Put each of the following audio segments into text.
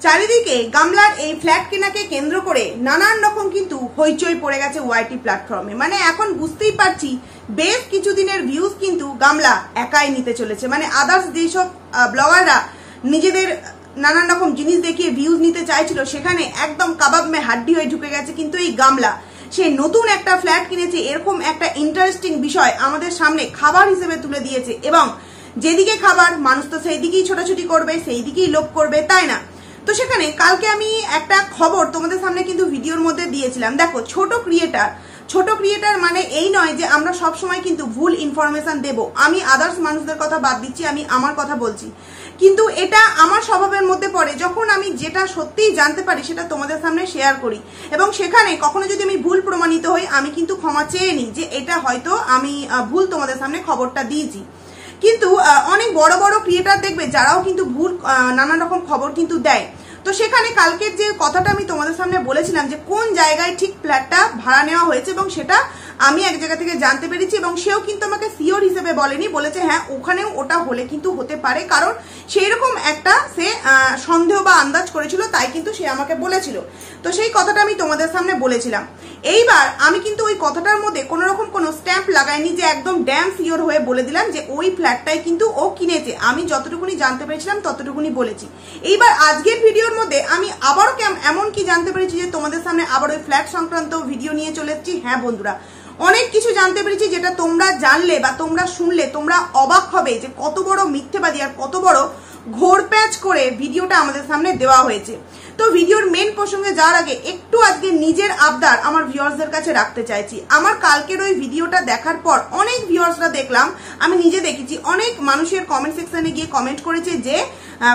চারিদিকে গামলার এই ফ্ল্যাট কেনাকে কেন্দ্র করে নানান রকম কিন্তু হইচই পড়ে গেছে ওয়াইটি প্ল্যাটফর্মে। মানে এখন বুঝতেই পারছি বেশ কিছুদিনের ভিউজ কিন্তু গামলা একাই নিতে চলেছে। মানে আদার্স যেসব ব্লগাররা নিজেদের নানান রকম জিনিস দেখিয়ে ভিউজ নিতে চাইছিল, সেখানে একদম কাবাব মে হাড্ডি হয়ে ঢুকে গেছে কিন্তু এই গামলা। সে নতুন একটা ফ্ল্যাট কিনেছে, এরকম একটা ইন্টারেস্টিং বিষয় আমাদের সামনে খাবার হিসেবে তুলে দিয়েছে। এবং যেদিকে খাবার, মানুষ তো সেই দিকেই ছোটাছুটি করবে, সেই দিকেই লোভ করবে, তাই না? তো সেখানে কালকে আমি একটা খবর তোমাদের সামনে কিন্তু ভিডিওর মধ্যে দিয়েছিলাম। দেখো, ছোট ক্রিয়েটার মানে এই নয় যে আমরা সব সময় কিন্তু ভুল ইনফরমেশন দেব। আমি আদার্স মানুষদের কথা বাদ দিচ্ছি, আমি আমার কথা বলছি। কিন্তু এটা আমার স্বভাবের মধ্যে পড়ে, যখন আমি যেটা সত্যিই জানতে পারি সেটা তোমাদের সামনে শেয়ার করি। এবং সেখানে কখনো যদি আমি ভুল প্রমাণিত হই, আমি কিন্তু ক্ষমা চেয়ে নিই যে এটা হয়তো আমি ভুল তোমাদের সামনে খবরটা দিয়েছি। কিন্তু অনেক বড় বড় ক্রিয়েটার দেখবে যারাও কিন্তু ভুল নানান রকম খবর কিন্তু দেয়। তো সেখানে কালকের যে কথাটা আমি তোমাদের সামনে বলেছিলাম যে কোন জায়গায় ঠিক ফ্ল্যাটটা ভাড়া নেওয়া হয়েছে, এবং সেটা আমি এক জায়গা থেকে জানতে পেরেছি। এবং সেও কিন্তু আমাকে সিওর হিসেবে বলেনি, বলেছে হ্যাঁ ওখানেও ওটা হলে কিন্তু হতে পারে, কারণ সেই রকম একটা সে সন্দেহ বা আন্দাজ করেছিল, তাই কিন্তু সে আমাকে বলেছিল। তো সেই কথাটা আমি তোমাদের সামনে বলেছিলাম। এইবার আমি কিন্তু ওই কথাটার মধ্যে কোনো রকম কোনো স্ট্যাম্প লাগাইনি যে একদম ড্যাম সিওর হয়ে বলে দিলাম যে ওই ফ্ল্যাটটাই কিন্তু ও কিনেছে। আমি যতটুকুনি জানতে পেরেছিলাম ততটুকুনি বলেছি। এইবার আজকের ভিডিওর মধ্যে আমি আবারও এমন কি জানতে পেরেছি যে তোমাদের সামনে আবার ওই ফ্ল্যাট সংক্রান্ত ভিডিও নিয়ে চলে এসেছি। হ্যাঁ বন্ধুরা, অনেক কিছু জানতে পেরেছি যেটা তোমরা জানলে বা তোমরা শুনলে তোমরা অবাক হবে যে কত বড় মিথ্যেবাদী আর কত বড় ঘোরপ্যাচ করে ভিডিওটা আমাদের সামনে দেওয়া হয়েছে। তো ভিডিওর মেন প্রসঙ্গে যাওয়ার আগে একটু আজকে নিজের আবদার আমার ভিউয়ার্সদের কাছে রাখতে চাইছি। আমার কালকের ওই ভিডিওটা দেখার পর অনেক ভিউয়ার্সরা দেখলাম, আমি নিজে দেখেছি, অনেক মানুষের কমেন্ট সেকশনে গিয়ে কমেন্ট করেছে যে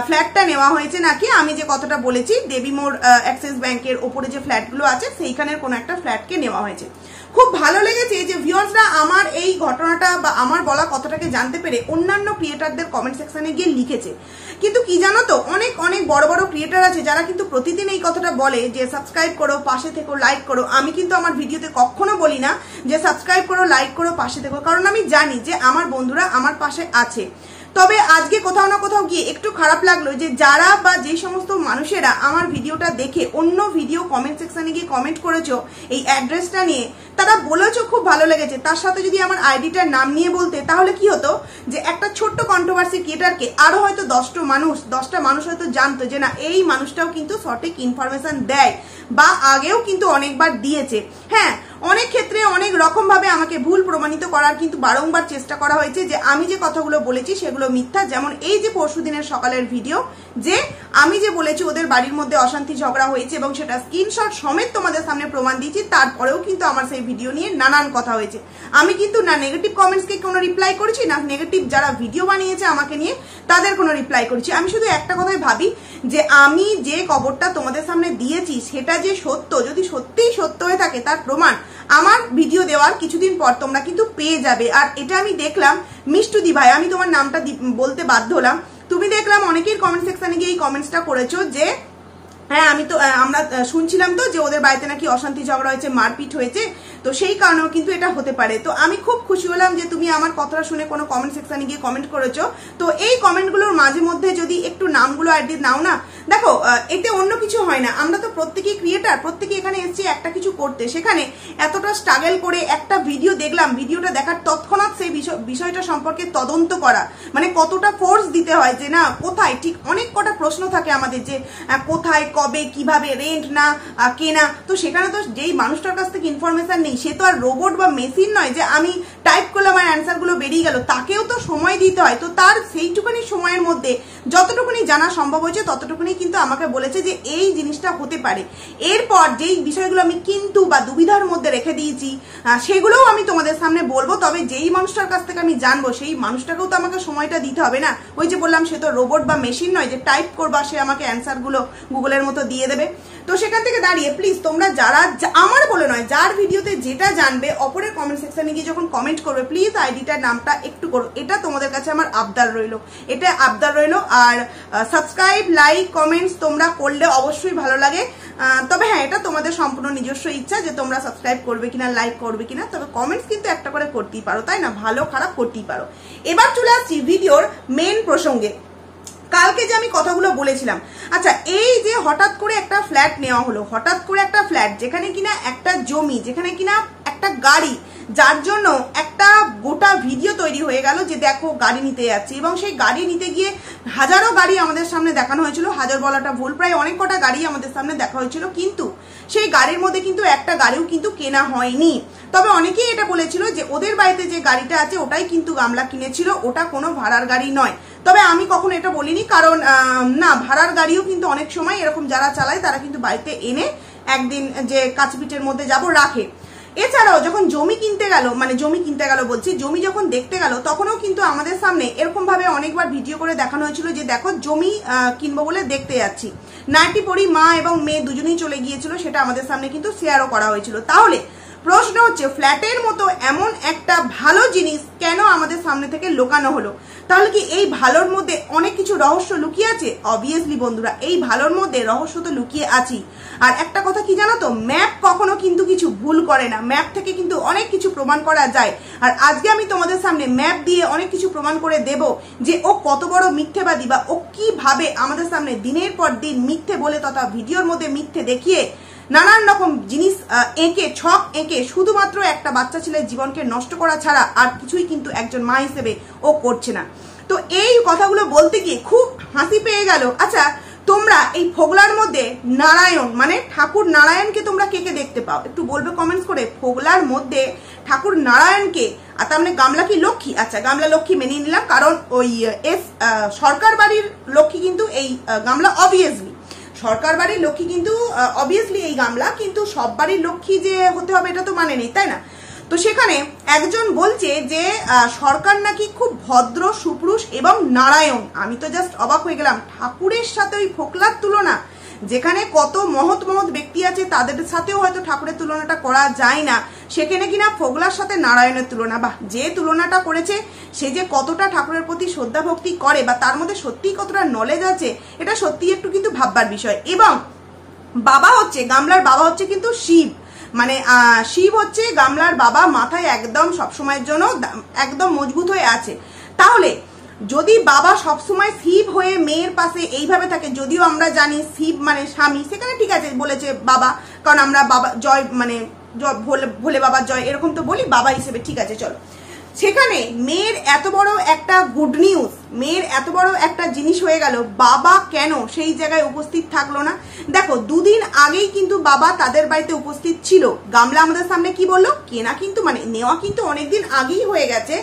ফ্ল্যাটটা নেওয়া হয়েছে নাকি আমি যে কথাটা বলেছি দেবী মোড় অ্যাক্সিস ব্যাংকের ওপরে যে ফ্ল্যাটগুলো আছে সেইখানের কোনো একটা ফ্ল্যাটকে নেওয়া হয়েছে। খুব ভালো লেগেছে যে ভিউয়ার্সরা আমার এই ঘটনাটা বা আমার বলা কথাটাকে জানতে পেরে অন্যান্য ক্রিয়েটারদের কমেন্ট সেকশনে গিয়ে লিখেছে। কিন্তু কি জানো তো, অনেক অনেক বড় বড় ক্রিয়েটার আছে যারা কিন্তু প্রতিদিন এই কথাটা বলে যে সাবস্ক্রাইব করো, পাশে থেকো, লাইক করো। আমি কিন্তু আমার ভিডিওতে কখনো বলি না যে সাবস্ক্রাইব করো, লাইক করো, পাশে থেকো, কারণ আমি জানি যে আমার বন্ধুরা আমার পাশে আছে। তবে আজকে কোথাও না কোথাও গিয়ে একটু খারাপ লাগলো যে যারা বা যে সমস্ত মানুষেরা আমার ভিডিওটা দেখে অন্য ভিডিও কমেন্ট সেকশনে গিয়ে কমেন্ট করেছো এই অ্যাড্রেসটা নিয়ে, তারা বলেছো খুব ভালো লেগেছে, তার সাথে যদি আমার আইডিটার নাম নিয়ে বলতে, তাহলে কি হতো যে একটা ছোট্ট কন্ট্রোভার্সি ক্রিয়েটারকে আরো হয়তো 10টা মানুষ হয়তো জানতো যে না এই মানুষটাও কিন্তু সঠিক ইনফরমেশন দেয় বা আগেও কিন্তু অনেকবার দিয়েছে। হ্যাঁ, অনেক ক্ষেত্রে অনেক রকম ভাবে আমাকে ভুল প্রমাণিত করার কিন্তু বারংবার চেষ্টা করা হয়েছে যে আমি যে কথাগুলো বলেছি সেগুলো মিথ্যা। যেমন এই যে পরশুদিনের সকালের ভিডিও, যে আমি যে বলেছি ওদের বাড়ির মধ্যে অশান্তি ঝগড়া হয়েছে এবং সেটা স্ক্রিনশট সমেত তোমাদের সামনে প্রমাণ দিয়েছি, তারপরেও কিন্তু আমার সেই ভিডিও নিয়ে নানান কথা হয়েছে। আমি কিন্তু না নেগেটিভ কমেন্টসকে কোনো রিপ্লাই করেছি, না নেগেটিভ যারা ভিডিও বানিয়েছে আমাকে নিয়ে তাদের কোনো রিপ্লাই করেছি। আমি শুধু একটা কথাই ভাবি যে আমি যে খবরটা তোমাদের সামনে দিয়েছি সেটা যে সত্য, যদি সত্যিই সত্য হয়ে থাকে তার প্রমাণ আমার ভিডিও দেওয়ার কিছুদিন পর তোমরা কিন্তু পেয়ে যাবে। আর এটা আমি দেখলাম মিষ্টুদি ভাই, আমি তোমার নামটা বলতে বাধ্য হলাম, তুমি দেখলাম অনেকের কমেন্ট সেকশনে গিয়ে এই কমেন্টসটা করেছো যে হ্যাঁ আমরা শুনছিলাম তো যে ওদের বাড়িতে নাকি অশান্তি ঝগড়া হয়েছে, মারপিট হয়েছে, তো সেই কারণেও কিন্তু এটা হতে পারে। তো আমি খুব খুশি হলাম যে তুমি আমার কথাটা শুনে কোনো কমেন্ট সেকশনে গিয়ে কমেন্ট করেছো। তো এই কমেন্টগুলোর মাঝে মধ্যে যদি একটু নামগুলো আইডি নাও না, দেখো এতে অন্য কিছু হয় না, আমরা তো প্রত্যেকেই ক্রিয়েটার, প্রত্যেকে এখানে এসেছি একটা কিছু করতে। সেখানে এতটা স্ট্রাগল করে একটা ভিডিও দেখলাম, ভিডিওটা দেখার তৎক্ষণাৎ সেই বিষয়টা সম্পর্কে তদন্ত করা, মানে কতটা ফোর্স দিতে হয় যে না কোথায়, ঠিক অনেক কটা প্রশ্ন থাকে আমাদের যে কোথায়, কবে, কিভাবে, রেন্ট না কেনা। তো সেখানে তো যেই মানুষটার কাছ থেকে ইনফরমেশন নেই সে তো আর রোবট বা মেশিন নয় যে আমি টাইপ করলাম আর অ্যান্সার গুলো বেরিয়ে গেল, তাকেও তো সময় দিতে হয়। তো তার সেইটুকুনি সময়ের মধ্যে যতটুকুনি জানা সম্ভব হয়েছে ততটুকুনি কিন্তু আমাকে বলেছে যে এই জিনিসটা হতে পারে। এরপর যেই বিষয়গুলো আমি কিন্তু বা দুবিধার মধ্যে রেখে দিয়েছি সেগুলোও আমি তোমাদের সামনে বলবো। তবে যেই মানুষটার কাছ থেকে আমি জানবো সেই মানুষটাকেও তো আমাকে সময়টা দিতে হবে না। ওই যে বললাম সে তো রোবট বা মেশিন নয় যে টাইপ করবা সে আমাকে অ্যান্সার গুলো গুগলের মতো দিয়ে দেবে। তো সেখান থেকে দাঁড়িয়ে প্লিজ তোমরা যারা আমার বলে নয় যার ভিডিওতে যেটা জানবে অপরের কমেন্ট সেকশনে গিয়ে যখন কমেন্ট করবে প্লিজ আইডিটার নামটা একটু করো, এটা তোমাদের কাছে আমার আবদার রইলো, এটা আবদার রইলো। আর সাবস্ক্রাইব, লাইক, কমেন্টস তোমরা করলে অবশ্যই ভালো লাগে। তবে হ্যাঁ এটা তোমাদের সম্পূর্ণ নিজস্ব ইচ্ছা যে তোমরা সাবস্ক্রাইব করবে কিনা, লাইক করবে কিনা, তবে কমেন্টস কিন্তু একটা করে করতেই পারো, তাই না? ভালো খারাপ করতেই পারো। এবার চলে আসছি ভিডিওর মেন প্রসঙ্গে। কালকে যে আমি কথাগুলো বলেছিলাম, আচ্ছা এই যে হঠাৎ করে একটা ফ্ল্যাট নেওয়া হলো, হঠাৎ করে একটা ফ্ল্যাট যেখানে কিনা একটা জমি, যেখানে কিনা একটা গাড়ি, যার জন্য একটা গোটা ভিডিও তৈরি হয়ে গেল যে দেখো গাড়ি নিতে যাচ্ছে, এবং সেই গাড়ি নিতে গিয়ে হাজারো গাড়ি আমাদের সামনে দেখানো হয়েছিল। হাজার বলাটা ভুল, প্রায় অনেক কটা গাড়ি আমাদের সামনে দেখা হয়েছিল, কিন্তু সেই গাড়ির মধ্যে কিন্তু একটা গাড়িও কিন্তু কেনা হয়নি। তবে অনেকেই এটা বলেছিল যে ওদের বাড়িতে যে গাড়িটা আছে ওটাই কিন্তু গামলা কিনেছিল, ওটা কোনো ভাড়ার গাড়ি নয়। তবে আমি কখনো এটা বলিনি, কারণ না, ভাড়ার গাড়িও কিন্তু অনেক সময় এরকম যারা চালায় তারা কিন্তু বাড়িতে এনে একদিন যে কাছপিটের মধ্যে যাব রাখে। এছাড়াও যখন জমি কিনতে গেল, মানে জমি কিনতে গেল বলছি, জমি যখন দেখতে গেল তখনও কিন্তু আমাদের সামনে এরকম ভাবে অনেকবার ভিডিও করে দেখানো হয়েছিল যে দেখো জমি কিনবো বলে দেখতে যাচ্ছি, নাইটি পরি মা এবং মেয়ে দুজনেই চলে গিয়েছিল, সেটা আমাদের সামনে কিন্তু শেয়ারও করা হয়েছিল। তাহলে প্রশ্ন হচ্ছে, ফ্ল্যাটের মতো এমন একটা ভালো জিনিস কেন আমাদের সামনে থেকে লুকানো হলো? তাহলে কি এই ভালোর মধ্যে অনেক কিছু রহস্য লুকিয়ে আছে? অবভিয়াসলি বন্ধুরা, এই ভালোর মধ্যে রহস্য তো লুকিয়ে আছে। আর একটা কথা কি জানো তো, ম্যাপ কখনো কিন্তু কিছু ভুল করে না, ম্যাপ থেকে কিন্তু অনেক কিছু প্রমাণ করা যায়। আর আজকে আমি তোমাদের সামনে ম্যাপ দিয়ে অনেক কিছু প্রমাণ করে দেব যে ও কত বড় মিথ্যেবাদী, বা ও কিভাবে আমাদের সামনে দিনের পর দিন মিথ্যে বলে তথা ভিডিওর মধ্যে মিথ্যে দেখিয়ে নানান রকম জিনিস এঁকে ছক এঁকে শুধুমাত্র একটা বাচ্চা ছেলের জীবনকে নষ্ট করা ছাড়া আর কিছুই কিন্তু একজন মা হিসেবে ও করছে না। তো এই কথাগুলো বলতে গিয়ে খুব হাসি পেয়ে গেল। আচ্ছা, তোমরা এই ফোগলার মধ্যে নারায়ণ মানে ঠাকুর নারায়ণকে তোমরা কে কে দেখতে পাও? একটু বলবে কমেন্টস করে। ফোগলার মধ্যে ঠাকুর নারায়ণকে, আর তার মানে গামলা কি লক্ষ্মী? আচ্ছা, গামলা লক্ষ্মী মেনে নিলাম, কারণ ওই সরকার বাড়ির লক্ষ্মী কিন্তু এই গামলা, অবভিয়াসলি সরকার বাড়ির লক্ষ্মী কিন্তু অবভিয়াসলি এই গামলা, কিন্তু সব বাড়ির লক্ষ্মী যে হতে হবে এটা তো মানে নেই, তাই না? তো সেখানে একজন বলছে যে সরকার নাকি খুব ভদ্র, সুপুরুষ এবং নারায়ণ। আমি তো জাস্ট অবাক হয়ে গেলাম, ঠাকুরের সাথে ওই ফোকলার তুলনা, যেখানে কত মহৎ মহৎ ব্যক্তি আছে তাদের সাথেও হয়তো ঠাকুরের তুলনাটা করা যায় না, সেখানে কিনা ফোগলার সাথে নারায়ণের তুলনা। বা যে তুলনাটা করেছে সে যে কতটা ঠাকুরের প্রতি শ্রদ্ধা ভক্তি করে, বা তার মধ্যে সত্যিই কতটা নলেজ আছে, এটা সত্যি একটু কিন্তু ভাববার বিষয়। এবং বাবা হচ্ছে, গামলার বাবা হচ্ছে কিন্তু শিব, মানে শিব হচ্ছে গামলার বাবা, মাথায় একদম সবসময়ের জন্য একদম মজবুত হয়ে আছে। তাহলে যদি বাবা সবসময় শিব হয়ে মেয়ের পাশে এইভাবে থাকে, যদিও আমরা জানি শিব মানে স্বামী, সেখানে ঠিক আছে বলেছে বাবা, কারণ আমরা বাবা জয় মানে ভোলে বাবা জয় এরকম তো বলি বাবা হিসেবে, ঠিক আছে চলো। সেখানে মেয়ের এত বড় একটা গুড নিউজ, মেয়ের এত বড় একটা জিনিস হয়ে গেল, বাবা কেন সেই জায়গায় উপস্থিত থাকলো না? দেখো, দুদিন আগেই কিন্তু বাবা তাদের বাড়িতে উপস্থিত ছিল। গামলা আমাদের সামনে কি বললো, কেনা কিন্তু মানে নেওয়া কিন্তু অনেকদিন আগেই হয়ে গেছে,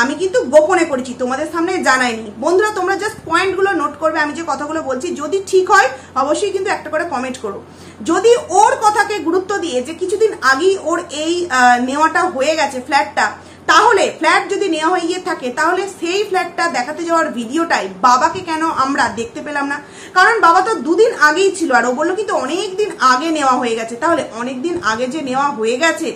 আমি কিন্তু গোপনে করেছি, তোমাদের সামনে জানাইনি। বন্ধুরা তোমরা জাস্ট পয়েন্টগুলো নোট করবে, আমি যে কথাগুলো বলছি যদি ঠিক হয় অবশ্যই কিন্তু একটা করে কমেন্ট করো। যদি ওর কথাকে গুরুত্ব দিয়ে যে কিছুদিন আগেই ওর এই নেওয়াটা হয়ে গেছে ফ্ল্যাটটা, তাহলে ফ্ল্যাট যদি নেওয়া হয়ে গিয়ে থাকে, তাহলে সেই ফ্ল্যাটটা দেখাতে যাওয়ার ভিডিওটাই বাবাকে কেন আমরা দেখতে পেলাম না? কারণ বাবা তো দুদিন আগেই ছিল, আর ও বললো কিন্তু অনেক দিন আগে নেওয়া হয়ে গেছে। তাহলে অনেক দিন আগে যে নেওয়া হয়ে গেছে,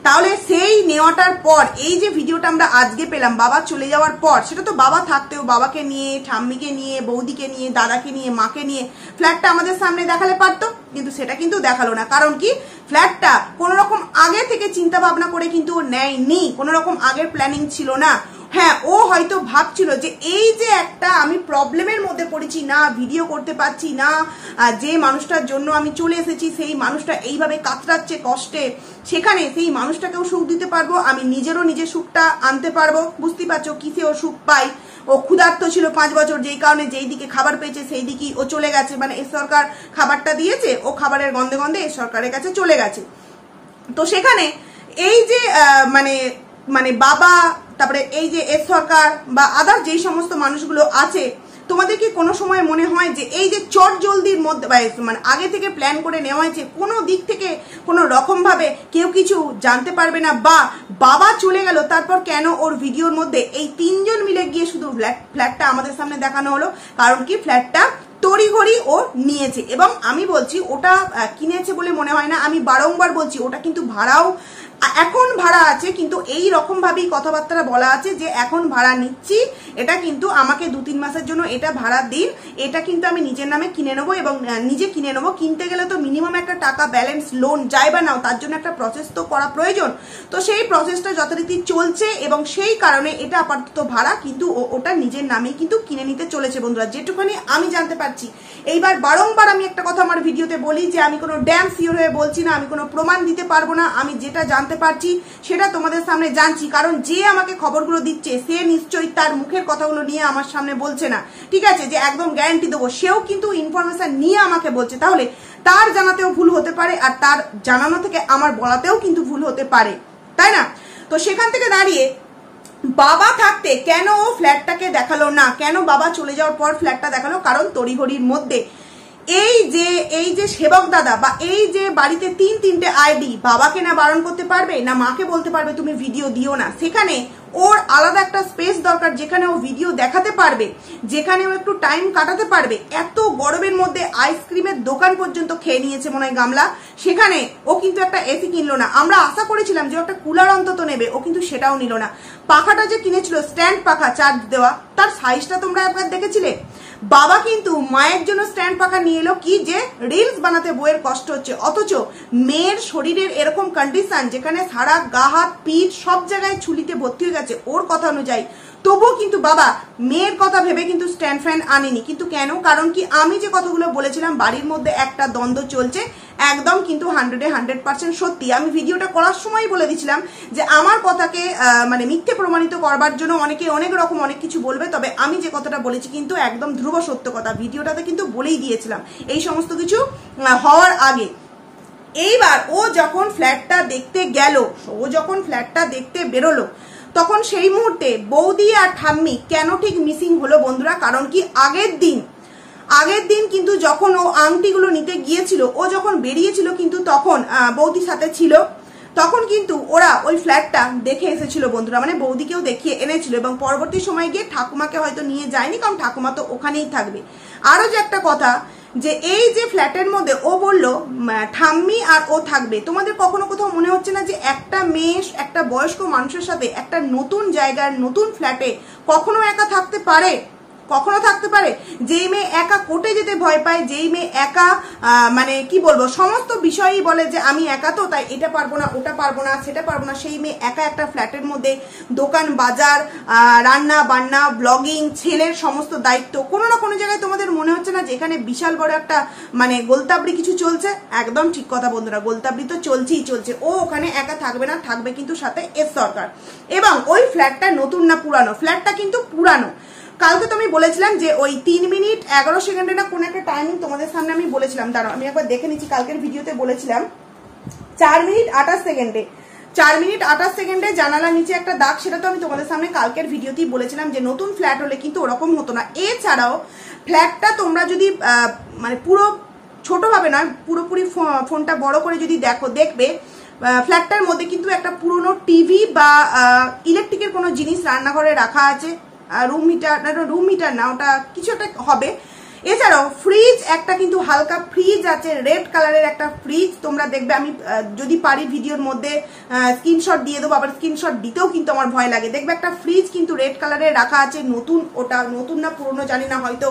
তাহলে সেই নেওয়াটার পর এই যে ভিডিওটা আমরা আজকে পেলাম বাবা চলে যাওয়ার পর, সেটা তো বাবা থাকতেও বাবাকে নিয়ে, ঠাম্মিকে নিয়ে, বৌদিকে নিয়ে, দাদাকে নিয়ে, মাকে নিয়ে ফ্ল্যাটটা আমাদের সামনে দেখালে পারতো, কিন্তু সেটা কিন্তু দেখালো না। কারণ কি, ফ্ল্যাটটা কোনো রকম আগে থেকে চিন্তা ভাবনা করে কিন্তু নেয়নি, কোনো রকম আগের প্ল্যানিং ছিল না। হ্যাঁ, ও হয়তো ভাবছিল যে এই যে একটা আমি প্রবলেমের মধ্যে পড়েছি, না ভিডিও করতে পারছি না, যে মানুষটার জন্য আমি চলে এসেছি সেই মানুষটা এইভাবে কাতরাচ্ছে কষ্টে, সেখানে সেই মানুষটাকেও সুখ দিতে পারবো, আমি নিজেরও নিজের সুখটা আনতে পারবো। বুঝতে পারছো কিসে ও সুখ পাই? ও ক্ষুধার্ত ছিল 5 বছর, যেই কারণে যেই দিকে খাবার পেয়েছে সেই দিকেই ও চলে গেছে, মানে এ সরকার খাবারটা দিয়েছে, ও খাবারের গন্ধে গন্ধে এ সরকারের কাছে চলে গেছে। তো সেখানে এই যে মানে বাবা, তারপরে এই যে এস সরকার বা আদার যেই সমস্ত মানুষগুলো আছে, তোমাদের কি কোনো সময় মনে হয় যে এই যে চট জলদির মধ্যে মানে আগে থেকে প্ল্যান করে নেওয়া হয়েছে, কোনো দিক থেকে কোনো রকম ভাবে কেউ কিছু জানতে পারবে না? বা বাবা চলে গেল, তারপর কেন ওর ভিডিওর মধ্যে এই 3 জন মিলে গিয়ে শুধু ফ্ল্যাটটা আমাদের সামনে দেখানো হলো? কারণ কি, ফ্ল্যাটটা তড়িঘড়ি ও নিয়েছে, এবং আমি বলছি ওটা কিনেছে বলে মনে হয় না, আমি বারংবার বলছি ওটা কিন্তু ভাড়াও এখন ভাড়া আছে, কিন্তু এই রকম ভাবেই কথাবার্তা বলা আছে যে এখন ভাড়া নিচ্ছি, এটা কিন্তু আমাকে 2-3 মাসের জন্য এটা ভাড়া দিন, এটা কিন্তু আমি নিজের নামে কিনে নেবো এবং নিজে কিনে নেবো। কিনতে গেলে তো মিনিমাম একটা টাকা ব্যালেন্স লোন যাই বা নাও, তার জন্য একটা প্রসেস তো করা প্রয়োজন। তো সেই প্রসেসটা যথারীতি চলছে এবং সেই কারণে এটা আপাতত ভাড়া, কিন্তু ওটা নিজের নামেই কিন্তু কিনে নিতে চলেছে বন্ধুরা, যেটুখানি আমি জানতে পারছি। এইবার বারংবার আমি একটা কথা আমার ভিডিওতে বলি যে আমি কোনো ড্যাম শিওর হয়ে বলছি না, আমি কোনো প্রমাণ দিতে পারবো না, আমি যেটা জানতে পারছি সেটা তোমাদের সামনে জানছি। কারণ যে আমাকে খবরগুলো দিচ্ছে সে নিশ্চয়ই তার মুখের কথাগুলো নিয়ে আমার সামনে বলছে না, ঠিক আছে, যে একদম গ্যারান্টি দেবো। সেও কিন্তু ইনফরমেশন নিয়ে আমাকে বলছে, তাহলে তার জানাতেও ভুল হতে পারে আর তার জানানো থেকে আমার বলাতেও কিন্তু ভুল হতে পারে, তাই না? তো সেখান থেকে দাঁড়িয়ে বাবা থাকতে কেন ও ফ্ল্যাটটাকে দেখালো না, কেন বাবা চলে যাওয়ার পর ফ্ল্যাটটা দেখালো? কারণ তড়িঘড়ির মধ্যে এই যে সেবক দাদা বা এই যে বাড়িতে 3-3টে আইডি, বাবাকে না বারণ করতে পারবে না মাকে বলতে পারবে তুমি ভিডিও দিও না, সেখানে ওর আলাদা একটা স্পেস দরকার যেখানে ও ভিডিও দেখাতে পারবে, যেখানে ও একটু টাইম কাটাতে পারবে। এত গরমের মধ্যে আইসক্রিমের দোকান পর্যন্ত খেয়ে নিয়েছে মনে হয় গামলা, সেখানে ও কিন্তু একটা এসি কিনলো না। আমরা আশা করেছিলাম যে একটা কুলার অন্তত নেবে, ও কিন্তু সেটাও নিল না। পাখাটা যে কিনেছিল স্ট্যান্ড পাখা চার্জ দেওয়া, তার সাইজটা তোমরা একবার দেখেছিলে? বাবা কিন্তু মায়ের জন্য স্ট্যান্ড পাখা নিয়ে এলো কি, যে রিলস বানাতে বইয়ের কষ্ট হচ্ছে, অথচ মেয়ের শরীরের এরকম কন্ডিশন যেখানে সারা গা হাত পিঠ সব জায়গায় ছুলিতে ভর্তি হয়ে গেছে ওর কথা অনুযায়ী, তবুও কিন্তু বাবা মেয়ের কথা ভেবে কিন্তু স্ট্যান্ড ফ্যান আনেনি। কিন্তু কেন? কারণ কি আমি যে কথাগুলো বলেছিলাম বাড়ির মধ্যে একটা দ্বন্দ্ব চলছে, একদম কিন্তু 100% সত্যি। আমি ভিডিওটা করার সময় বলে দিয়েছিলাম যে আমার কথাকে মানে মিথ্যে প্রমাণিত করবার জন্য অনেকে অনেক রকম অনেক কিছু বলবে, তবে আমি যে কথাটা বলেছি কিন্তু একদম ধ্রুব সত্য কথা, ভিডিওটাতে কিন্তু বলেই দিয়েছিলাম এই সমস্ত কিছু হওয়ার আগে। এইবার ও যখন ফ্ল্যাটটা দেখতে গেল, ও যখন ফ্ল্যাটটা দেখতে বেরোলো, তখন সেই মুহূর্তে বৌদি আর ঠাম্মি কেন ঠিক মিসিং হলো বন্ধুরা? কারণ কি আগের দিন কিন্তু যখন ও আংটিগুলো নিতে গিয়েছিল, ও যখন বেরিয়েছিল কিন্তু তখন বৌদির সাথে ছিল, তখন কিন্তু ওরা ওই ফ্ল্যাটটা দেখে এসেছিল বন্ধুরা, মানে বৌদিকেও দেখিয়ে এনেছিল এবং পরবর্তী সময় গিয়ে ঠাকুমাকে হয়তো নিয়ে যায়নি, কারণ ঠাকুমা তো ওখানেই থাকবে। আরো যে একটা কথা, যে এই যে ফ্ল্যাটের মধ্যে ও বললো ঠাম্মি আর ও থাকবে, তোমাদের কখনো কোথাও মনে হচ্ছে না যে একটা মেয়ে একটা বয়স্ক মানুষের সাথে একটা নতুন জায়গার নতুন ফ্ল্যাটে কখনো একা থাকতে পারে? কখনো থাকতে পারে? যেই মেয়ে একা কোর্টে যেতে ভয় পায়, যেই মেয়ে একা মানে কি বলবো সমস্ত বিষয়ই বলে যে আমি একা, তো তাই এটা পারবো না, ওটা পারবো না, সেটা পারবো না, সেই মেয়ে একা একটা ফ্ল্যাটের মধ্যে দোকান বাজার, রান্না বান্না, ব্লগিং, ছেলের সমস্ত দায়িত্ব, কোনো না কোনো জায়গায় তোমাদের মনে হচ্ছে না যে এখানে বিশাল বড় একটা মানে গোলতাবড়ি কিছু চলছে? একদম ঠিক কথা বন্ধুরা, গোলতাবড়ি তো চলছেই চলছে। ও ওখানে একা থাকবে না, থাকবে কিন্তু সাথে এস সরকার। এবং ওই ফ্ল্যাটটা নতুন না পুরানো? ফ্ল্যাটটা কিন্তু পুরানো। কালকে তো আমি বলেছিলাম যে ওই 3 মিনিট 11 সেকেন্ডে না কোন একটা টাইমিং তোমাদের সামনে আমি বলেছিলাম, দাঁড়াও আমি একবার দেখে নিচ্ছি, কালকের ভিডিওতে বলেছিলাম 4 মিনিট 28 সেকেন্ডে, 4 মিনিট 28 সেকেন্ডে জানালার নিচে একটা দাগ, সেটা তো আমি তোমাদের সামনে কালকের ভিডিওতেই বলেছিলাম যে নতুন ফ্ল্যাট হলে কিন্তু ওরকম হতো না। এছাড়াও ফ্ল্যাটটা তোমরা যদি মানে পুরো ছোটভাবে নয়, পুরোপুরি ফোনটা বড় করে যদি দেখবে ফ্ল্যাটটার মধ্যে কিন্তু একটা পুরনো টিভি বা ইলেকট্রিকের কোনো জিনিস রান্নাঘরে রাখা আছে, রুম হিটার না, ওটা কিছু একটা হবে। এছাড়াও ফ্রিজ একটা কিন্তু হালকা ফ্রিজ আছে, রেড কালারের একটা ফ্রিজ, তোমরা দেখবে আমি যদি পারি ভিডিওর মধ্যে স্ক্রিনশট দিয়ে দেবো, আবার স্ক্রিনশট দিতেও কিন্তু আমার ভয় লাগে। দেখবে একটা ফ্রিজ কিন্তু রেড কালারের রাখা আছে, নতুন, ওটা নতুন না পুরনো জানি না, হয়তো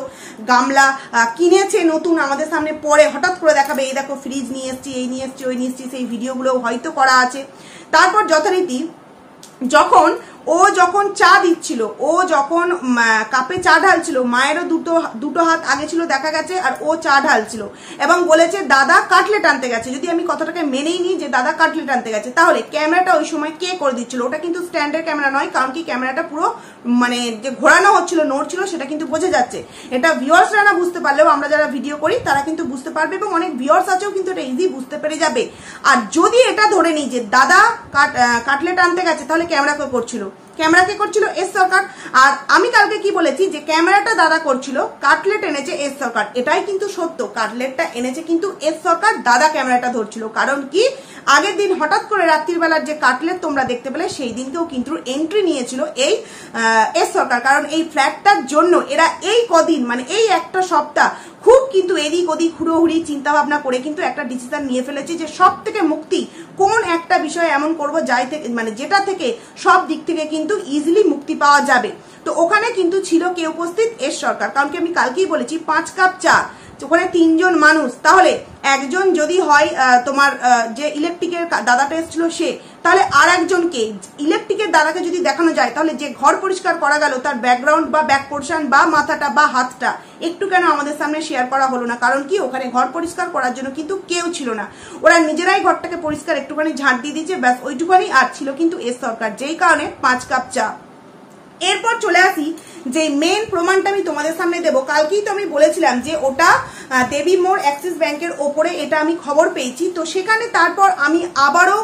গামলা কিনেছে নতুন, আমাদের সামনে পরে হঠাৎ করে দেখাবে এই দেখো ফ্রিজ নিয়ে এসছি, এই নিয়ে এসছি, ওই নিয়ে এসছি, সেই ভিডিওগুলো হয়তো করা আছে। তারপর যথারীতি যখন চা দিচ্ছিল, ও যখন কাপে চা ঢালছিল, মায়েরও দুটো হাত আগে ছিল দেখা গেছে, আর ও চা ঢালছিল এবং বলেছে দাদা কাটলেট আনতে গেছে। যদি আমি কথাটাকে মেনেই নিই যে দাদা কাটলেট আনতে গেছে, তাহলে ক্যামেরাটা ওই সময় কে করে দিচ্ছিল? ওটা কিন্তু স্ট্যান্ডের ক্যামেরা নয়, কারণ কি ক্যামেরাটা পুরো মানে যে ঘোরানো হচ্ছিল, নড়ছিল, সেটা কিন্তু বোঝা যাচ্ছে। এটা ভিউয়ার্সরা না বুঝতে পারলেও আমরা যারা ভিডিও করি তারা কিন্তু বুঝতে পারবে, এবং অনেক ভিউয়ার্স আছেও কিন্তু এটা ইজি বুঝতে পেরে যাবে। আর যদি এটা ধরে নিই যে দাদা কাটলেট আনতে গেছে, তাহলে ক্যামেরা কে করছিল? ক্যামেরাকে করছিল এস সরকার। আর আমি কালকে কি বলেছি যে ক্যামেরাটা দাদা করছিল, কাটলেট এনেছে এস সরকার। এটাই কিন্তু সত্য, কাটলেটটা এনেছে কিন্তু এস সরকার, দাদা ক্যামেরাটা ধরছিল। কারণ কি আগের দিন হঠাৎ করে রাত্রির বেলার যে কাটলেট তোমরা দেখতে পেলে, সেই দিনকেও কিন্তু এন্ট্রি নিয়েছিল এই এস সরকার। কারণ এই ফ্ল্যাটটার জন্য এরা এই কদিন মানে এই একটা সপ্তাহ খুব কিন্তু এদিক ওদিক হুড়োহুড়ি চিন্তা ভাবনা করে কিন্তু একটা ডিসিশন নিয়ে ফেলেছে যে সব থেকে মুক্তি কোন একটা বিষয় এমন করবো যাই থেকে মানে যেটা থেকে সব দিক থেকে কিন্তু ইজিলি মুক্তি পাওয়া যাবে। তো ওখানে কিন্তু ছিল কে উপস্থিত? এস সরকার। কারণ কি আমি কালকেই বলেছি 5 কাপ চা, ওখানে 3 জন মানুষ, তাহলে একজন যদি হয় তোমার যে ইলেকট্রিকের দাদাটা এসেছিল সে, তাহলে আর একজনকে ইলেকট্রিকের দাদাকে যদি দেখানো যায় তাহলে যে ঘর পরিষ্কার করা গেল তার ব্যাকগ্রাউন্ড বা ব্যাক পোর্শন বা মাথাটা বা হাতটা একটু কেন আমাদের সামনে শেয়ার করা হলো না? কারণ কি ওখানে ঘর পরিষ্কার করার জন্য কিন্তু কেউ ছিল না, ওরা নিজেরাই ঘরটাকে পরিষ্কার একটুখানি ঝাঁট দিয়ে দিয়েছে, ব্যাস ওইটুখানি। আর ছিল কিন্তু এস সরকার, যেই কারণে 5 কাপ চা। এরপর চলে আসি যে মেন প্রমাণটা আমি তোমাদের সামনে দেবো। কালকেই তো আমি বলেছিলাম যে ওটা দেবী মোড় অ্যাক্সিস ব্যাংকের ওপরে, এটা আমি খবর পেয়েছি। তো সেখানে তারপর আমি আবারও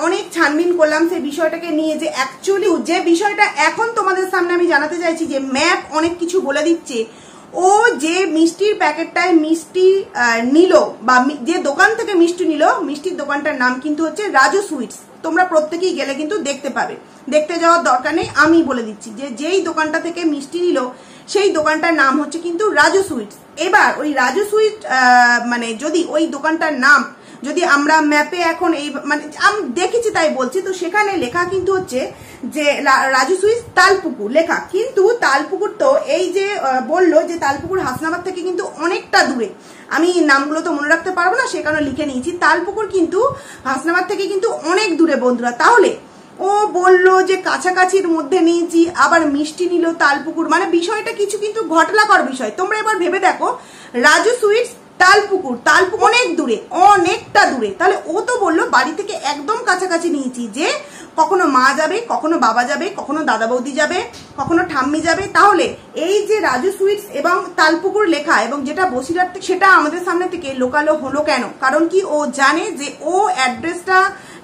অনেক ছানবিন করলাম সেই বিষয়টাকে নিয়ে, যে অ্যাকচুয়ালি যে বিষয়টা এখন তোমাদের সামনে আমি জানাতে চাইছি, যে ম্যাপ অনেক কিছু বলে দিচ্ছে। ও যে মিষ্টির প্যাকেটটায় মিষ্টি নিল বা যে দোকান থেকে মিষ্টি নিল, মিষ্টির দোকানটার নাম কিন্তু হচ্ছে রাজু সুইটস। তোমরা প্রত্যেকেই গেলে কিন্তু দেখতে পাবে, দেখতে যাওয়ার দরকার নেই, আমি বলে দিচ্ছি যে যেই দোকানটা থেকে মিষ্টি নিল সেই দোকানটার নাম হচ্ছে কিন্তু রাজু সুইটস। এবার ওই রাজু সুইট মানে যদি ওই দোকানটার নাম যদি আমরা ম্যাপে এখন এই মানে আমি দেখেছি তাই বলছি, তো সেখানে লেখা কিন্তু হচ্ছে যে রাজু সুইটস তালপুকুর লেখা, কিন্তু তালপুকুর তো এই যে বললো যে তালপুকুর হাসনাবাদ থেকে কিন্তু অনেকটা দূরে। আমি নামগুলো তো মনে রাখতে পারবো না, সে কারণে লিখে নিয়েছি। তালপুকুর কিন্তু হাসনাবাদ থেকে কিন্তু অনেক দূরে বন্ধুরা। তাহলে ও বললো যে কাছাকাছির মধ্যে নিয়েছি, আবার মিষ্টি নিল তালপুকুর, মানে বিষয়টা কিছু কিন্তু ঘটনাকর বিষয়। তোমরা এবার ভেবে দেখো, রাজু সুইটস তালপুকুর, তালপুকুর অনেক দূরে, অনেকটা দূরে। তাহলে ও তো বললো বাড়ি থেকে একদম কাছাকাছি নিয়েছি, যে কখনো মা যাবে, কখনো বাবা যাবে, কখনো দাদা বৌদি যাবে, কখনো ঠাম্মি যাবে। তাহলে এই যে রাজু সুইটস এবং তালপুকুর লেখা এবং যেটা বসিরহাট, সেটা আমাদের সামনে থেকে লোকালো হলো কেন? কারণ কি ও জানে যে ও অ্যাড্রেসটা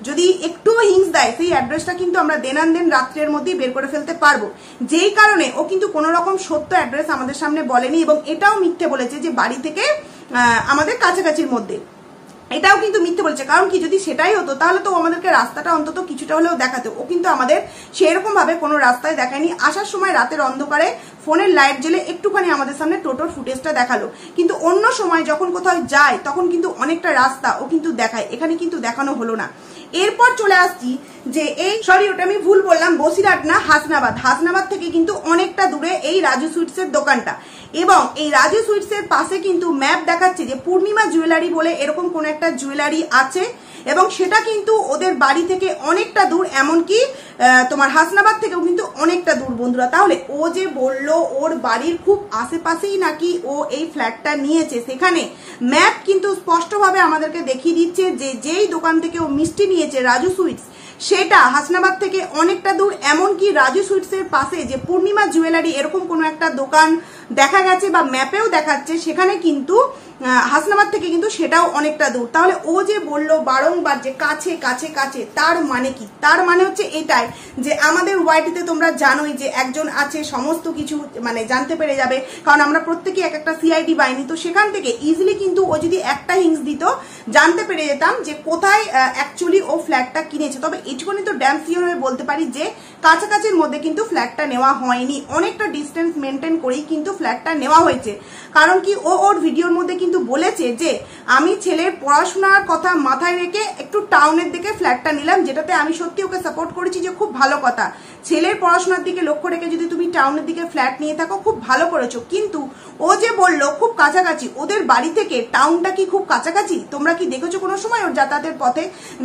যদি একটু হিংস দেয়, সেই অ্যাড্রেসটা কিন্তু আমরা দেন রাত্রের মধ্যেই বের করে ফেলতে পারবো। যেই কারণে ও কিন্তু কোনো রকম সত্য অ্যাড্রেস আমাদের সামনে বলেনি, এবং এটাও মিথ্যে বলেছে যে বাড়ি থেকে আমাদের কাছাকাছির মধ্যে, এটাও কিন্তু মিথ্যে বলছে। কারণ কি, যদি সেটাই হতো তাহলে তো আমাদেরকে রাস্তাটা অন্তত কিছুটা হলেও দেখাতো। ও কিন্তু আমাদের সেরকম ভাবে কোনো রাস্তায় দেখায়নি। আসার সময় রাতের অন্ধকারে ফোনের লাইট জ্বেলে একটুখানি আমাদের সামনে টোটোর ফুটেজটা দেখালো, কিন্তু অন্য সময় যখন কোথাও যায় তখন কিন্তু অনেকটা রাস্তা ও কিন্তু দেখায়, এখানে কিন্তু দেখানো হলো না। এরপর চলে আসছি যে এই ওটা আমি ভুল বললাম, বসিরহাট না হাসনাবাদ, হাসনাবাদ থেকে কিন্তু অনেকটা দূরে এই রাজু সুইটসের দোকানটা। এবং এই রাজু সুইটসের পাশে কিন্তু ম্যাপ দেখাচ্ছে যে পূর্ণিমা জুয়েলারি বলে এরকম কোন একটা জুয়েলারি আছে, এবং সেটা কিন্তু ওদের বাড়ি থেকে অনেকটা দূর, এমনকি তোমার হাসনাবাদ থেকেও কিন্তু অনেকটা দূর বন্ধুরা। তাহলে ও যে বললো ওর বাড়ির খুব আশেপাশেই নাকি ও এই ফ্ল্যাটটা নিয়েছে, সেখানে ম্যাপ কিন্তু স্পষ্টভাবে আমাদেরকে দেখিয়ে দিচ্ছে যে যেই দোকান থেকে ও মিষ্টি নিয়েছে রাজু সুইটস, সেটা হাসনাবাদ থেকে অনেকটা দূর। এমনকি রাজু সুইটসের পাশে যে পূর্ণিমা জুয়েলারি এরকম কোনো একটা দোকান দেখা গেছে বা ম্যাপেও দেখাচ্ছে, সেখানে কিন্তু হাসনাবাদ থেকে কিন্তু সেটাও অনেকটা দূর। তাহলে ও যে বললো বারংবার যে কাছে কাছে কাছে, তার মানে কি? তার মানে হচ্ছে এটাই যে আমাদের ওয়াইটিতে তোমরা জানোই যে একজন আছে সমস্ত কিছু মানে জানতে পেরে যাবে, কারণ আমরা প্রত্যেকেই এক একটা সিআইডি বাহিনী। তো সেখান থেকে ইজিলি কিন্তু ও যদি একটা হিংস দিত জানতে পেরে যেতাম যে কোথায় অ্যাকচুয়ালি ও ফ্ল্যাটটা কিনেছে। তবে এইটুকুনি তো ড্যাম সিওর হয়ে বলতে পারি যে কাছাকাছির মধ্যে কিন্তু ফ্ল্যাটটা নেওয়া হয়নি, অনেকটা ডিস্টেন্স মেনটেন করেই কিন্তু ফ্ল্যাটটা নেওয়া হয়েছে। কারণ কি, ও ওর ভিডিওর মধ্যে কিন্তু বলেছে যে আমি ছেলের পড়াশোনার কথা মাথায় রেখে একটু টাউনের দিকে ফ্ল্যাটটা নিলাম, যেটাতে আমি সত্যি ওকে সাপোর্ট করেছি যে খুব ভালো কথা, ছেলের পড়াশোনার দিকে লক্ষ্য রেখে যদি তুমি টাউনের দিকে ফ্ল্যাট নিয়ে থাকো খুব ভালো করেছো। কিন্তু ও যে বললো খুব কাছাকাছি, ওদের বাড়ি থেকে টাউনটা কি খুব কাছাকাছি? তোমরা কি দেখেছো কোনো সময় ওর যাতায়াতের পথে?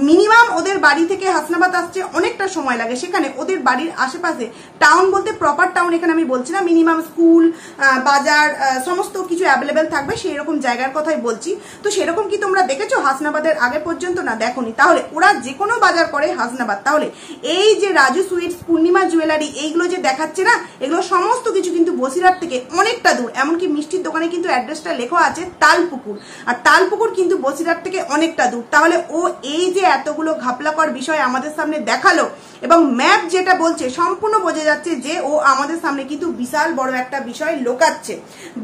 মিনিমাম ওদের বাড়ি থেকে হাসনাবাদ আসছে অনেকটা সময় লাগে, সেখানে ওদের বাড়ির আশেপাশে টাউন বলতে প্রপার টাউন এখানে আমি বলছি না, মিনিমাম স্কুল বাজার সমস্ত কিছু অ্যাভেলেবেল থাকবে সেই রকম জায়গার কথাই বলছি। তো সেরকম কি তোমরা দেখেছো হাসনাবাদের আগে পর্যন্ত? না, দেখোনি। তাহলে ওরা যে কোনো বাজার করে হাসনাবাদ। তাহলে এই যে রাজু সুইটস, পূর্ণিমা জুয়েলারি, এইগুলো যে দেখাচ্ছে না, এগুলো সমস্ত কিছু কিন্তু বসিরহাট থেকে অনেকটা দূর। এমনকি মিষ্টির দোকানে কিন্তু অ্যাড্রেসটা লেখা আছে তালপুকুর, আর তালপুকুর কিন্তু বসিরহাট থেকে অনেকটা দূর। তাহলে ও এই যে এতগুলো ঘাপলাকর বিষয় আমাদের সামনে দেখালো, এবং ম্যাপ যেটা বলছে সম্পূর্ণ বোঝা যাচ্ছে যে ও আমাদের সামনে কিন্তু বিশাল বড় একটা বিষয় লোকাচ্ছে,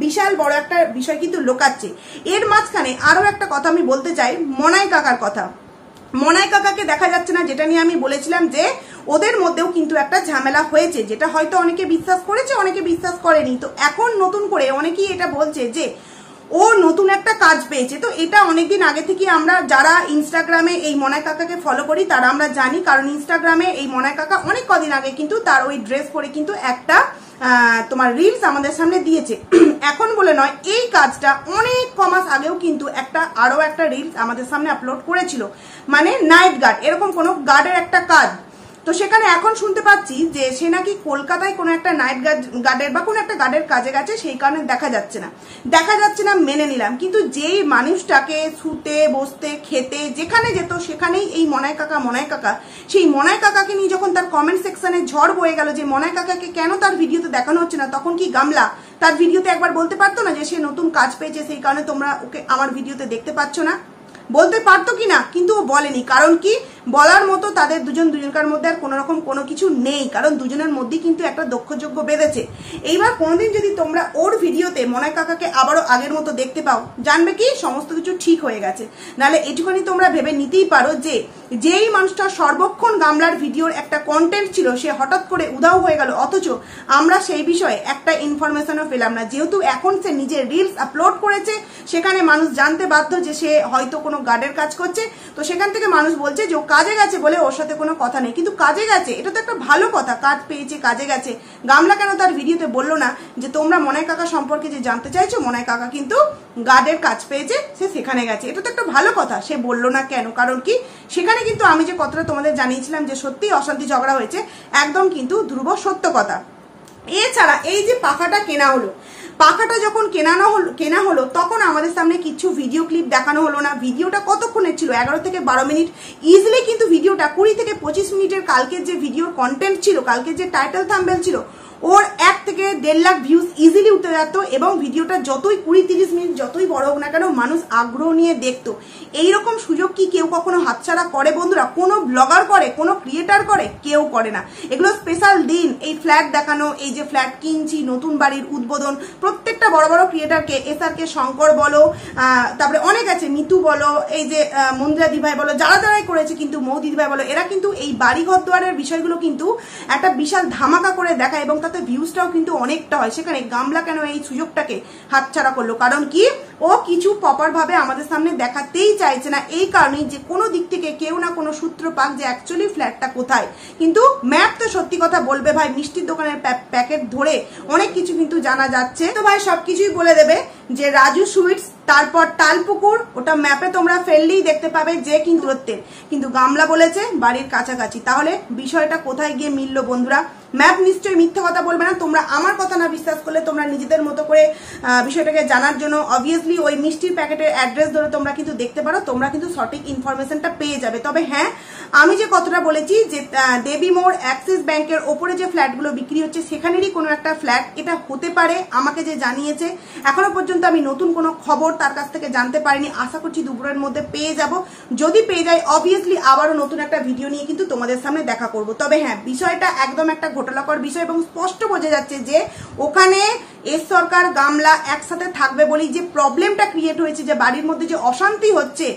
বিশাল বড় একটা বিষয় কিন্তু লোকাচ্ছে। এর মাঝখানে আরো একটা কথা আমি বলতে চাই, মনাই কাকার কথা। মনাই কাকাকে দেখা যাচ্ছে না, যেটা নিয়ে আমি বলেছিলাম যে ওদের মধ্যেও কিন্তু একটা ঝামেলা হয়েছে, যেটা হয়তো অনেকে বিশ্বাস করেছে, অনেকে বিশ্বাস করেনি। তো এখন নতুন করে অনেকেই এটা বলছে যে ও নতুন একটা কাজ পেয়েছে। তো এটা অনেকদিন আগে থেকে আমরা যারা ইনস্টাগ্রামে এই মনাই কাকাকে ফলো করি তারা আমরা জানি, কারণ ইনস্টাগ্রামে এই মনাই কাকা অনেক কদিন আগে কিন্তু তার ওই ড্রেস পরে কিন্তু একটা তোমার রিলস আমাদের সামনে দিয়েছে। এখন বলে নয়, এই কাজটা অনেক কমাস আগেও কিন্তু আরো একটা রিলস আমাদের সামনে আপলোড করেছিল, মানে নাইট গার্ড, এরকম কোনো গার্ডের একটা কাজ। তো সেখানে এখন শুনতে পাচ্ছি যে সে নাকি কলকাতায় কোনো একটা নাইট গার্ডের বা কোনো একটা গার্ডের কাজে গেছে, সেই কারণে দেখা যাচ্ছে না মেনে নিলাম। কিন্তু যেই মানুষটাকে শুতে বসতে খেতে যেখানে যেত সেখানেই এই মনাই কাকা, সেই মনাই কাকাকে নিয়ে যখন তার কমেন্ট সেকশনে ঝড় বয়ে গেল যে মনাই কাকাকে কেন তার ভিডিওতে দেখানো হচ্ছে না, তখন কি গামলা তার ভিডিওতে একবার বলতে পারতো না যে সে নতুন কাজ পেয়েছে, সেই কারণে তোমরা ওকে আমার ভিডিওতে দেখতে পাচ্ছ না? বলতে পারতো কিনা, কিন্তু ও বলেনি। কারণ কি, বলার মতো তাদের দুজনকার মধ্যে আর কোনো রকম কোনো কিছু নেই, কারণ দুজনের মধ্যেই কিন্তু একটা দক্ষযোগ্য বেঁধেছে। এইবার কোনোদিন যদি তোমরা ওর ভিডিওতে মনাই কাকাকে আবারও আগের মতো দেখতে পাও, জানবে কি সমস্ত কিছু ঠিক হয়ে গেছে। নাহলে এটুখানি তোমরা ভেবে নিতেই পারো যে যেই মানুষটা সর্বক্ষণ গামলার ভিডিওর একটা কন্টেন্ট ছিল সে হঠাৎ করে উধাও হয়ে গেল, অথচ আমরা সেই বিষয়ে একটা ইনফরমেশনও পেলাম না। যেহেতু এখন সে নিজের রিলস আপলোড করেছে, সেখানে মানুষ জানতে বাধ্য যে সে হয়তো কোনো গার্ডের কাজ করছে। তো সেখান থেকে মানুষ বলছে যে ও কাজে গেছে বলে ওর সাথে কোনো কথা নেই, কিন্তু কাজে গেছে, এটা তো একটা ভালো কথা, কাজ পেয়েছে, কাজে গেছে। গামলা কেন তার ভিডিওতে বললো না যে তোমরা মনাই কাকা সম্পর্কে যে জানতে চাইছো, মনাই কাকা কিন্তু গার্ডের কাজ পেয়েছে, সে সেখানে গেছে, এটা তো একটা ভালো কথা, সে বললো না কেন? কারণ কি, সেখানে কিন্তু আমি যে কথাটা তোমাদের জানিয়েছিলাম যে সত্যি অশান্তি ঝগড়া হয়েছে, একদম কিন্তু ধ্রুব সত্য কথা। এছাড়া এই যে পাখাটা কেনা হলো, পাখাটা যখন কেনা হলো তখন আমাদের সামনে কিছু ভিডিও ক্লিপ দেখানো হলো না। ভিডিওটা কতক্ষণের ছিল? 11 থেকে 12 মিনিট ইজিলি, কিন্তু ভিডিওটা 20 থেকে 25 মিনিটের কালকের যে ভিডিওর কন্টেন্ট ছিল, কালকের যে টাইটেল থাম্বনেল ছিল, ওর 1 থেকে 1.5 লাখ ভিউজ ইজিলি উঠে যেত। এবং ভিডিওটা যতই 20-30 মিনিট যতই বড় হোক না কেন, মানুষ আগ্রহ নিয়ে দেখতো। এইরকম সুযোগ কি কেউ কখনো হাতছাড়া করে বন্ধুরা? কোনো ব্লগার করে, কোনো ক্রিয়েটার করে? কেউ করে না। এগুলো স্পেশাল দিন, এই ফ্ল্যাট দেখানো, এই যে ফ্ল্যাট কিনছি, নতুন বাড়ির উদ্বোধন, প্রত্যেকটা বড় বড় ক্রিয়েটারকে, SRK শঙ্কর বলো, তারপরে অনেক আছে, মিতু বলো, এই যে মন্দিরা দিভাই বলো, যারাই করেছে, কিন্তু মৌদি দিভাই বলো, এরা কিন্তু এই বাড়ি ঘর দুয়ারের বিষয়গুলো কিন্তু একটা বিশাল ধামাকা করে দেখায় এবং তাতে ভিউজটাও কিন্তু অনেকটা হয়। সেখানে গামলা কেন এই সুযোগটাকে হাতছাড়া করলো? কারণ কি, ও কিছু প্রপার ভাবে আমাদের সামনে দেখাতেই চাইছে না। এই কারণেই যে কোনো দিক থেকে কেউ না কোনো সূত্র পাক যে অ্যাকচুয়ালি ফ্ল্যাটটা কোথায়। কিন্তু ম্যাপ তো সত্যি কথা বলবে ভাই, মিষ্টির দোকানের প্যাকেট ধরে অনেক কিছু কিন্তু জানা যাচ্ছে। তো ভাই সবকিছুই বলে দেবে যে রাজু সুইটস, তারপর তালপুকুর, ওটা ম্যাপে তোমরা ফেললেই দেখতে পাবে যে কিন্তু দূরত্বের, কিন্তু গামলা বলেছে বাড়ির কাছাকাছি। তাহলে বিষয়টা কোথায় গিয়ে মিলল বন্ধুরা? ম্যাপ নিশ্চয়ই মিথ্যা কথা বলবে না। তোমরা আমার কথা না বিশ্বাস করলে তোমরা নিজেদের মতো করে বিষয়টাকে জানার জন্য অবভিয়াসলি ওই মিষ্টির প্যাকেটের অ্যাড্রেস ধরে তোমরা কিন্তু দেখতে পারো, তোমরা কিন্তু সঠিক ইনফরমেশনটা পেয়ে যাবে। তবে হ্যাঁ, আমি যে কথাটা বলেছি যে দেবী মোড় অ্যাক্সিস ব্যাংকের ওপরে যে ফ্ল্যাটগুলো বিক্রি হচ্ছে সেখানেরই কোনো একটা ফ্ল্যাট এটা হতে পারে, আমাকে যে জানিয়েছে। এখনো পর্যন্ত আমি নতুন কোনো খবর তার কাছ থেকে জানতে পারিনি, আশা করছি দুপুরের মধ্যে পেয়ে যাব। যদি পেয়ে যাই অবভিয়াসলি আবারও নতুন একটা ভিডিও নিয়ে কিন্তু তোমাদের সামনে দেখা করব। তবে হ্যাঁ, বিষয়টা একদম একটা ঘোটালাকর বিষয় এবং স্পষ্ট বোঝা যাচ্ছে যে ওখানে এস সরকার গামলা একসাথে থাকবে বলেই যে প্রবলেমটা ক্রিয়েট হয়েছে, যে বাড়ির মধ্যে যে অশান্তি হচ্ছে,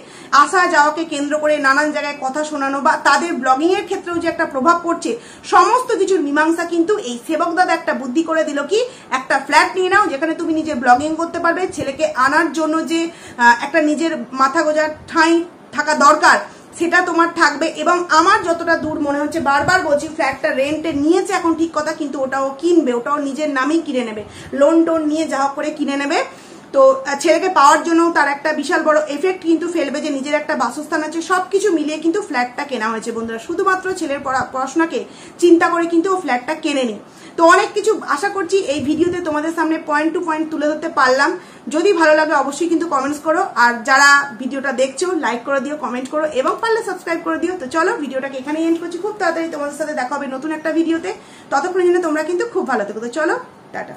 আসা যাওয়াকে কেন্দ্র করে নানান জায়গায় কথা শোনানো বা তাদের ব্লগিং এর ক্ষেত্রেও যে একটা প্রভাব পড়ছে, সমস্ত কিছুর মীমাংসা কিন্তু এই সেবক দাদা একটা বুদ্ধি করে দিল কি, একটা ফ্ল্যাট নিয়ে নাও যেখানে তুমি নিজে ব্লগিং করতে পারবে, ছেলেকে আনার জন্য যে একটা নিজের মাথা গোজার ঠাঁই থাকা দরকার সেটা তোমার থাকবে। এবং আমার যতটা দূর মনে হচ্ছে, বারবার বলছি, ফ্ল্যাটটা রেন্টে নিয়েছে এখন ঠিক কথা, কিন্তু ওটাও কিনবে, ওটাও নিজের নামেই কিনে নেবে, লোন টোন নিয়ে যা করে কিনে নেবে। তো ছেলেকে পাওয়ার জন্য তার একটা বিশাল বড় এফেক্ট কিন্তু ফেলবে যে নিজের একটা বাসস্থান আছে। সবকিছু মিলিয়ে কিন্তু ফ্ল্যাটটা কেনা হয়েছে বন্ধুরা, শুধুমাত্র ছেলের পড়াশোনাকে চিন্তা করে কিন্তু ও ফ্ল্যাটটা কেনেনি। তো অনেক কিছু আশা করছি এই ভিডিওতে তোমাদের সামনে পয়েন্ট টু পয়েন্ট তুলে ধরতে পারলাম। যদি ভালো লাগে অবশ্যই কিন্তু কমেন্টস করো, আর যারা ভিডিওটা দেখছো লাইক করে দিও, কমেন্ট করো এবং পারলে সাবস্ক্রাইব করে দিও। তো চলো ভিডিওটাকে এখানেই এন্ড করছি, খুব তাড়াতাড়ি তোমাদের সাথে দেখা হবে নতুন একটা ভিডিওতে। ততক্ষণের জন্য তোমরা কিন্তু খুব ভালো থেকো। তো চলো, টাটা।